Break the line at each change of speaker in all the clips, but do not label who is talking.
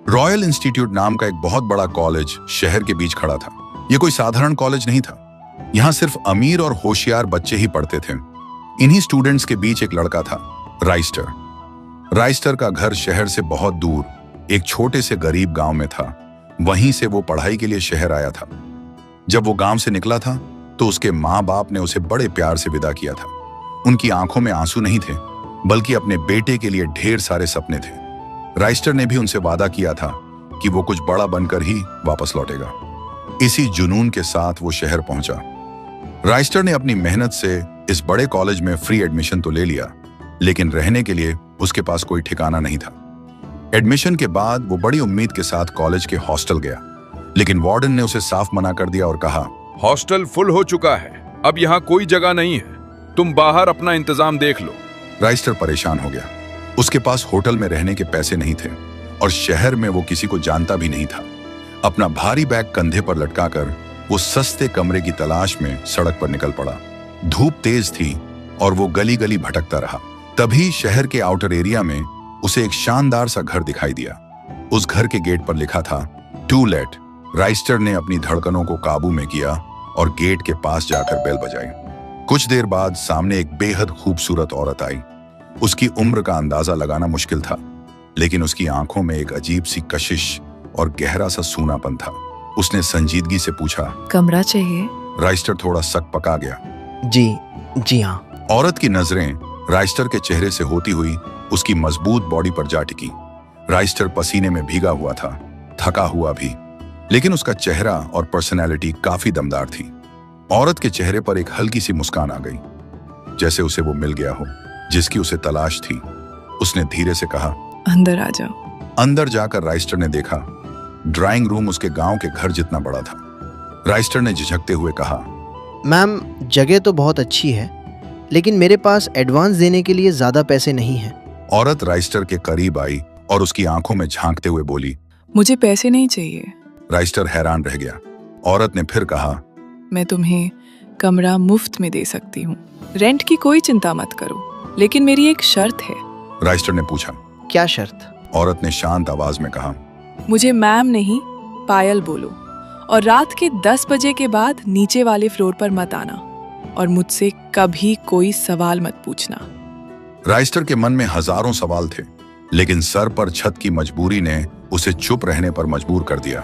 Royal institute नाम का एक बहुत बड़ा कॉलेज शहर के बीच खड़ा था। यह कोई साधारण कॉलेज नहीं था। यहाँ सिर्फ अमीर और होशियार बच्चे ही पढ़ते थे। इन्हीं स्टूडेंट्स के बीच एक लड़का था, राइस्टर। राइस्टर का घर शहर से बहुत दूर एक छोटे से गरीब गांव में था। वहीं से वो पढ़ाई के लिए शहर आया था। जब वो गांव से निकला था तो उसके माँ बाप ने उसे बड़े प्यार से विदा किया था। उनकी आंखों में आंसू नहीं थे, बल्कि अपने बेटे के लिए ढेर सारे सपने थे। राइस्टर ने भी उनसे वादा किया था कि वो कुछ बड़ा बनकर ही वापस लौटेगा। इसी जुनून के साथ वो शहर पहुंचा। राइस्टर ने अपनी मेहनत से इस बड़े कॉलेज में फ्री एडमिशन तो ले लिया, लेकिन रहने के लिए उसके पास कोई ठिकाना नहीं था। एडमिशन के बाद वो बड़ी उम्मीद के साथ कॉलेज के हॉस्टल गया, लेकिन वार्डन ने उसे साफ मना कर दिया और कहा,
हॉस्टल फुल हो चुका है, अब यहाँ कोई जगह नहीं है, तुम बाहर अपना इंतजाम देख लो।
राइस्टर परेशान हो गया। उसके पास होटल में रहने के पैसे नहीं थे और शहर में वो किसी को जानता भी नहीं था। अपना भारी बैग कंधे पर लटकाकर वो सस्ते कमरे की तलाश में सड़क पर निकल पड़ा। धूप तेज थी और वो गली गली भटकता रहा। तभी शहर के आउटर एरिया में उसे एक शानदार सा घर दिखाई दिया। उस घर के गेट पर लिखा था टू लेट। राइस्टर ने अपनी धड़कनों को काबू में किया और गेट के पास जाकर बेल बजाई। कुछ देर बाद सामने एक बेहद खूबसूरत औरत आई। उसकी उम्र का अंदाजा लगाना मुश्किल था, लेकिन उसकी आंखों में एक अजीब सी कशिश और गहरा सा सूनापन था। उसने संजीदगी से पूछा,
कमरा चाहिए?
राइस्टर थोड़ा सक पका गया।
जी हाँ।
औरत की नजरें राइस्टर के चेहरे से होती हुई उसकी मजबूत बॉडी पर जा टिकी। राइस्टर पसीने में भीगा हुआ था, थका हुआ भी, लेकिन उसका चेहरा और पर्सनैलिटी काफी दमदार थी। औरत के चेहरे पर एक हल्की सी मुस्कान आ गई, जैसे उसे वो मिल गया हो जिसकी उसे तलाश थी। उसने धीरे से कहा,
अंदर आ जाओ।
अंदर जाकर राइस्टर ने देखा ड्राइंग रूम उसके गांव के घर जितना बड़ा था। राइस्टर ने झिझकते हुए कहा,
मैम जगह तो बहुत अच्छी है, लेकिन मेरे पास एडवांस देने के लिए ज्यादा पैसे नहीं हैं।
औरत राइस्टर के करीब आई और उसकी आंखों में झांकते हुए बोली,
मुझे पैसे नहीं चाहिए।
राइस्टर हैरान रह गया। औरत ने फिर कहा,
मैं तुम्हें कमरा मुफ्त में दे सकती हूँ, रेंट की कोई चिंता मत करो, लेकिन मेरी एक शर्त है।
राइस्टर ने पूछा,
क्या शर्त?
औरत ने शांत आवाज में कहा,
मुझे मैम नहीं पायल बोलो, और रात के 10 बजे के बाद नीचे वाले फ्लोर पर मत आना और मुझसे कभी कोई सवाल मत पूछना।
राइस्टर के मन में हजारों सवाल थे, लेकिन सर पर छत की मजबूरी ने उसे चुप रहने पर मजबूर कर दिया।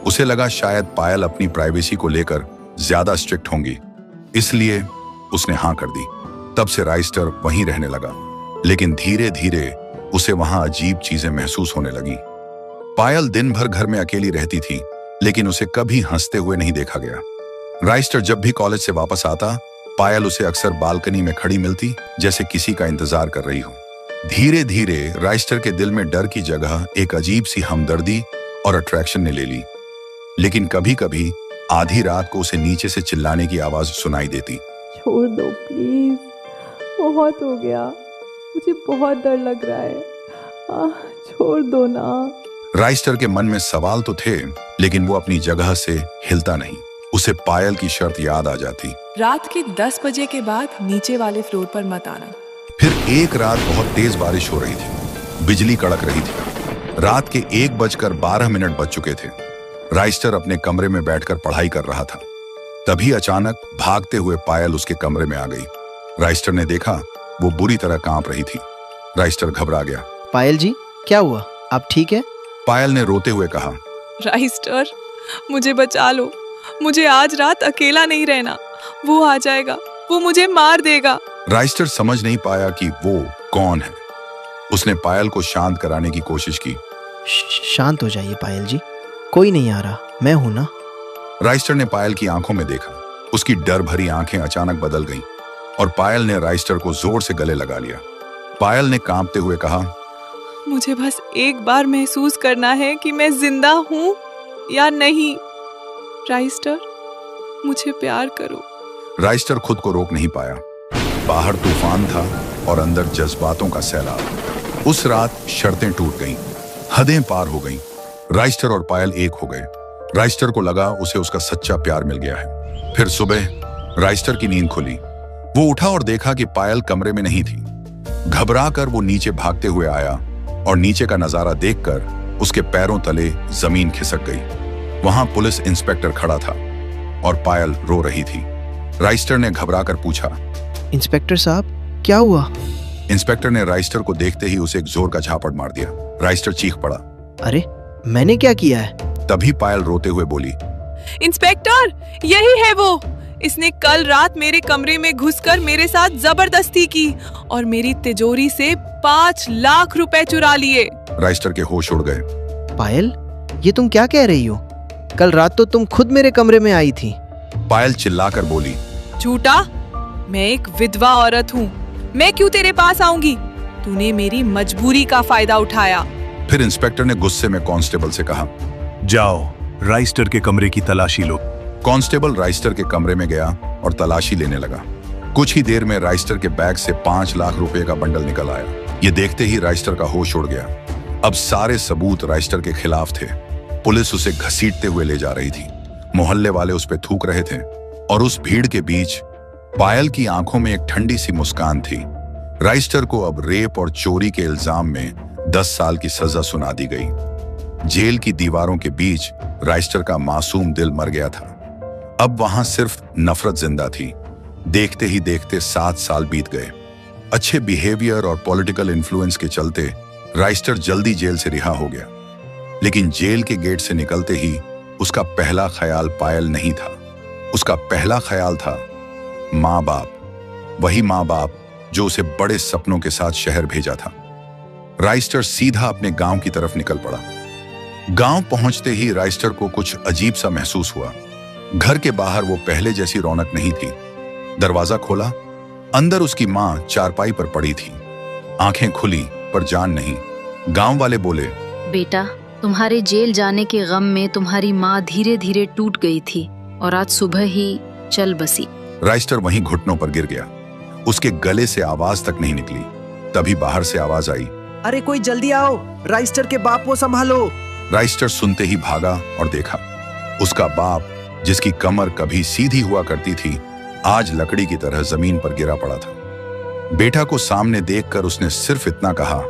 उसे लगा शायद पायल अपनी प्राइवेसी को लेकर ज्यादा स्ट्रिक्ट होंगी, इसलिए उसने हाँ कर दी। तब से राइस्टर वहीं रहने लगा, लेकिन धीरे धीरे उसे वहां अजीब चीजें महसूस होने लगी। पायल दिन भर घर में अकेली रहती थी, लेकिन उसे कभी हंसते हुए नहीं देखा गया। राइस्टर जब भी कॉलेज से वापस आता, पायल उसे अक्सर बालकनी में खड़ी मिलती, जैसे किसी का इंतजार कर रही हो। धीरे धीरे राइस्टर के दिल में डर की जगह एक अजीब सी हमदर्दी और अट्रैक्शन ने ले ली। लेकिन कभी कभी आधी रात को उसे नीचे से चिल्लाने की आवाज सुनाई देती,
छोड़ दो प्लीज, बहुत हो गया, मुझे बहुत डर लग रहा है, छोड़ दो ना।
राइस्टर के मन में सवाल तो थे, लेकिन वो अपनी जगह से हिलता नहीं। उसे पायल की शर्त याद आ जाती,
रात के 10 बजे के बाद नीचे वाले फ्लोर पर मत आना।
फिर एक रात बहुत तेज बारिश हो रही थी, बिजली कड़क रही थी। रात के 1:12 बज चुके थे। राइस्टर अपने कमरे में बैठकर पढ़ाई कर रहा था। तभी अचानक भागते हुए पायल उसके कमरे में आ गई। राइस्टर ने देखा वो बुरी तरह कांप रही थी। राइस्टर घबरा गया।
पायल जी, क्या हुआ? आप ठीक है?
पायल ने रोते हुए कहा,
राइस्टर, मुझे बचा लो, मुझे आज रात अकेला नहीं रहना, वो आ जाएगा, वो मुझे मार देगा।
राइस्टर समझ नहीं पाया कि वो कौन है। उसने पायल को शांत कराने की कोशिश की।
शांत हो जाइए पायल जी, कोई नहीं आ रहा, मैं हूं ना।
राइस्टर ने पायल की आंखों में देखा। उसकी डर भरी आंखें अचानक बदल गईं और पायल ने राइस्टर को जोर से गले लगा लिया। पायल ने कांपते हुए कहा,
मुझे बस एक बार महसूस करना है कि मैं जिंदा हूँ या नहीं। राइस्टर, मुझे प्यार करो।
राइस्टर खुद को रोक नहीं पाया। बाहर तूफान था और अंदर जज्बातों का सैलाब। उस रात शर्तें टूट गईं, हदें पार हो गईं। राइस्टर और पायल एक हो गए। राइस्टर को लगा उसे उसका सच्चा प्यार मिल गया है। फिर सुबह राइस्टर की नींद खुली। वो उठा और देखा कि पायल कमरे में नहीं थी। घबरा कर वो नीचे भागते हुए आया और नीचे का नजारा देखकर उसके पैरों तले जमीन खिसक गई। वहां पुलिस इंस्पेक्टर खड़ा था और पायल रो रही थी। राइस्टर ने घबराकर पूछा,
इंस्पेक्टर साहब, क्या हुआ?
इंस्पेक्टर ने राइस्टर को देखते ही उसे एक जोर का झापड़ मार दिया। राइस्टर चीख पड़ा।
अरे, मैंने क्या किया है?
तभी पायल रोते हुए बोली,
इंस्पेक्टर, यही है वो। इसने कल रात मेरे कमरे में घुसकर मेरे साथ जबरदस्ती की और मेरी तिजोरी से 5 लाख रुपए चुरा लिए।
राइस्टर के होश उड़ गए।
पायल, ये तुम क्या कह रही हो? कल रात तो तुम खुद मेरे कमरे में आई थी।
पायल चिल्लाकर बोली,
झूठा, मैं एक विधवा औरत हूँ। मैं क्यों तेरे पास आऊंगी? तूने मेरी मजबूरी का फायदा उठाया।
फिर इंस्पेक्टर ने गुस्से में कांस्टेबल से कहा,
जाओ, राइस्टर के कमरे की तलाशी लो।
कांस्टेबल राइस्टर के कमरे में गया और तलाशी लेने लगा। कुछ ही देर में राइस्टर के बैग से 5 लाख रुपए का बंडल निकल आया। ये देखते ही राइस्टर का होश उड़ गया। अब सारे सबूत राइस्टर के खिलाफ थे। पुलिस उसे घसीटते हुए ले जा रही थी। मोहल्ले वाले उस पर थूक रहे थे और उस भीड़ के बीच पायल की आंखों में एक ठंडी सी मुस्कान थी। राइस्टर को अब रेप और चोरी के इल्जाम में 10 साल की सजा सुना दी गई। जेल की दीवारों के बीच राइस्टर का मासूम दिल मर गया था। अब वहां सिर्फ नफरत जिंदा थी। देखते ही देखते 7 साल बीत गए। अच्छे बिहेवियर और पॉलिटिकल इन्फ्लुएंस के चलते राइस्टर जल्दी जेल से रिहा हो गया। लेकिन जेल के गेट से निकलते ही उसका पहला ख्याल पायल नहीं था। उसका पहला ख्याल था माँ बाप। वही माँ बाप जो उसे बड़े सपनों के साथ शहर भेजा था। राइस्टर सीधा अपने गांव की तरफ निकल पड़ा। गांव पहुंचते ही राइस्टर को कुछ अजीब सा महसूस हुआ। घर के बाहर वो पहले जैसी रौनक नहीं थी। दरवाजा खोला, अंदर उसकी माँ चारपाई पर पड़ी थी। आंखें खुली पर जान नहीं। गांव वाले बोले,
बेटा, तुम्हारे जेल जाने के गम में तुम्हारी माँ धीरे धीरे टूट गई थी और आज सुबह ही चल बसी।
राइस्टर वहीं घुटनों पर गिर गया। उसके गले से आवाज तक नहीं निकली। तभी बाहर से आवाज आई,
अरे कोई जल्दी आओ, राइस्टर के बाप को संभालो।
राइस्टर सुनते ही भागा और देखा उसका बाप, जिसकी कमर कभी सीधी हुआ करती थी, आज लकड़ी की तरह जमीन पर गिरा पड़ा था। बेटा को सामने देखकर उसने सिर्फ इतना कहा,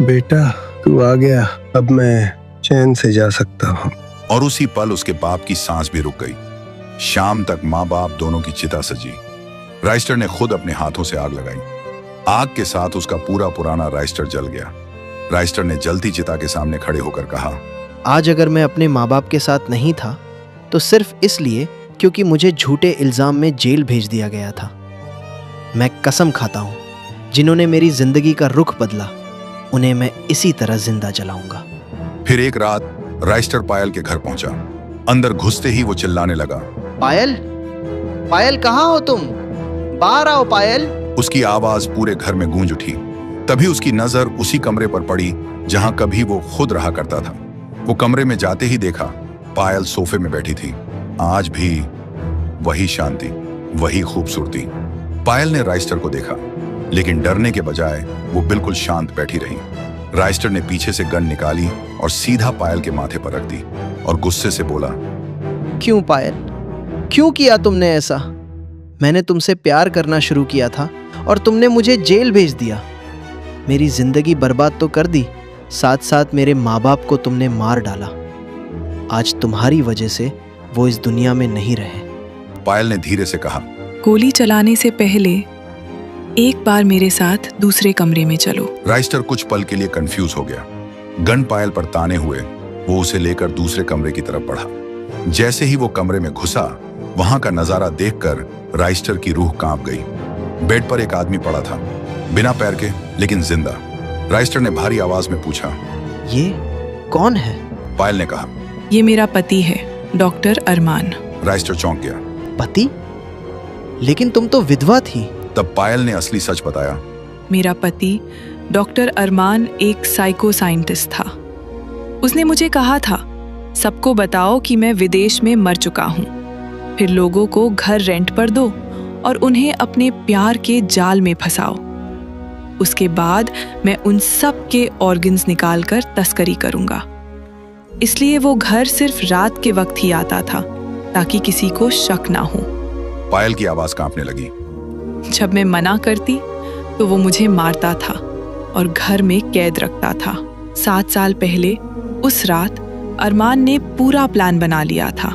बेटा तू आ गया, अब मैं चैन से जा सकता हूँ।
और उसी पल उसके बाप की सांस भी रुक गई। शाम तक माँ बाप दोनों की चिता सजी। राइस्टर ने खुद अपने हाथों से आग लगाई। आग के साथ उसका पूरा पुराना राइस्टर जल गया। राइस्टर ने जलती चिता के सामने खड़े होकर कहा,
आज अगर मैं अपने माँ बाप के साथ नहीं था तो सिर्फ इसलिए क्योंकि मुझे झूठे इल्जाम में जेल भेज दिया गया था। मैं कसम खाता हूँ, जिन्होंने मेरी जिंदगी का रुख बदला, उन्हें मैं इसी तरह जिंदा जलाऊंगा।
फिर एक रात राइस्टर पायल के घर पहुंचा। अंदर घुसते ही वो चिल्लाने लगा,
पायल, पायल कहाँ हो तुम? बाहर आओ पायल।
उसकी आवाज पूरे घर में गूंज उठी। तभी उसकी नजर उसी कमरे पर पड़ी जहां कभी वो खुद रहा करता था। वो कमरे में जाते ही देखा पायल सोफे में बैठी थी। आज भी वही शांति, वही खूबसूरती। पायल ने राइस्टर को देखा, लेकिन डरने के बजाय वो बिल्कुल शांत बैठी रही। राइस्टर ने पीछे से गन निकाली और सीधा पायल के माथे पर रख दी और गुस्से से बोला,
क्यों पायल, क्यों किया तुमने ऐसा? मैंने तुमसे प्यार करना शुरू किया था और तुमने मुझे जेल भेज दिया। मेरी जिंदगी बर्बाद तो कर दी, साथ साथ मेरे माँ बाप को तुमने मार डाला। आज तुम्हारी वजह से वो इस दुनिया में नहीं रहे।
पायल ने धीरे से कहा,
गोली चलाने से पहले एक बार मेरे साथ दूसरे कमरे में चलो।
राइस्टर कुछ पल के लिए कंफ्यूज हो गया। गन पायल पर ताने हुए वो उसे लेकर दूसरे कमरे की तरफ बढ़ा। जैसे ही वो कमरे में घुसा, वहां का नजारा देखकर राइस्टर की रूह कांप गई। बेड पर एक आदमी पड़ा था, बिना पैर के लेकिन जिंदा। राइस्टर ने भारी आवाज में पूछा,
ये कौन है?
पायल ने कहा,
ये मेरा पति है, डॉक्टर अरमान।
राइस्टर चौंक गया।
पति? लेकिन तुम तो विधवा थी।
तब पायल ने असली सच बताया।
मेरा पति डॉक्टर अरमान एक साइको साइंटिस्ट था। उसने मुझे कहा था, सबको बताओ कि मैं विदेश में मर चुका हूँ, फिर लोगों को घर रेंट पर दो और उन्हें अपने प्यार के जाल में फंसाओ। उसके बाद मैं उन सब के ऑर्गन्स निकालकर तस्करी करूंगा। इसलिए वो घर सिर्फ रात के वक्त ही आता था ताकि किसी को शक ना हो।
पायल की आवाज कांपने लगी।
जब मैं मना करती तो वो मुझे मारता था और घर में कैद रखता था। 7 साल पहले उस रात अरमान ने पूरा प्लान बना लिया था।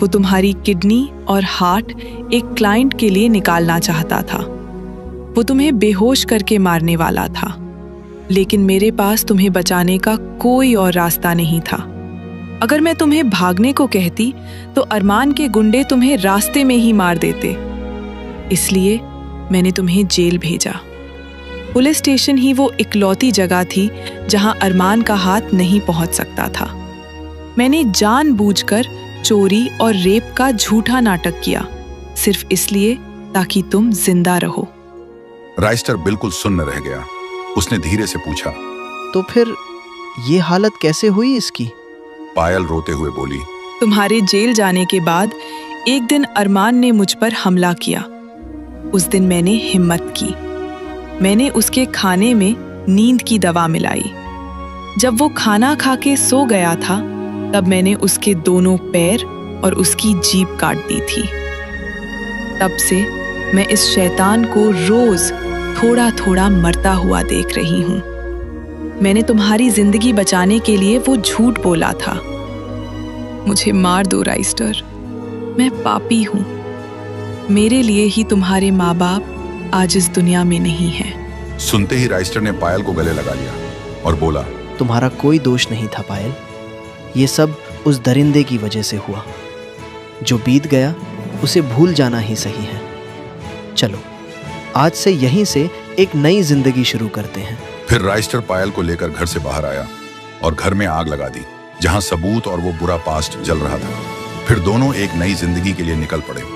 वो तुम्हारी किडनी और हार्ट एक क्लाइंट के लिए निकालना चाहता था। वो तुम्हें बेहोश करके मारने वाला था, लेकिन मेरे पास तुम्हें बचाने का कोई और रास्ता नहीं था। अगर मैं तुम्हें भागने को कहती तो अरमान के गुंडे तुम्हें रास्ते में ही मार देते। इसलिए मैंने तुम्हें जेल भेजा। पुलिस स्टेशन ही वो इकलौती जगह थी जहां अरमान का हाथ नहीं पहुंच सकता था। मैंने जानबूझकर चोरी और रेप का झूठा नाटक किया, सिर्फ इसलिए ताकि तुम जिंदा रहो।
राइस्टर बिल्कुल सुन्न रह गया। उसने धीरे से पूछा,
तो फिर ये हालत कैसे हुई इसकी?
पायल रोते हुए बोली,
तुम्हारे जेल जाने के बाद एक दिन अरमान ने मुझ पर हमला किया। उस दिन मैंने हिम्मत की। मैंने उसके खाने में नींद की दवा मिलाई। जब वो खाना खा के सो गया था, तब मैंने उसके दोनों पैर और उसकी जीभ काट दी थी। तब से मैं इस शैतान को रोज थोड़ा थोड़ा मरता हुआ देख रही हूं। मैंने तुम्हारी जिंदगी बचाने के लिए वो झूठ बोला था। मुझे मार दो राइस्टर, मैं पापी हूं। मेरे लिए ही तुम्हारे माँ बाप आज इस दुनिया में नहीं हैं।
सुनते ही राइस्टर ने पायल को गले लगा लिया और बोला,
तुम्हारा कोई दोष नहीं था पायल। ये सब उस दरिंदे की वजह से हुआ। जो बीत गया उसे भूल जाना ही सही है। चलो आज से यहीं से एक नई जिंदगी शुरू करते हैं।
फिर राइस्टर पायल को लेकर घर से बाहर आया और घर में आग लगा दी, जहां सबूत और वो बुरा पास्ट जल रहा था। फिर दोनों एक नई जिंदगी के लिए निकल पड़े।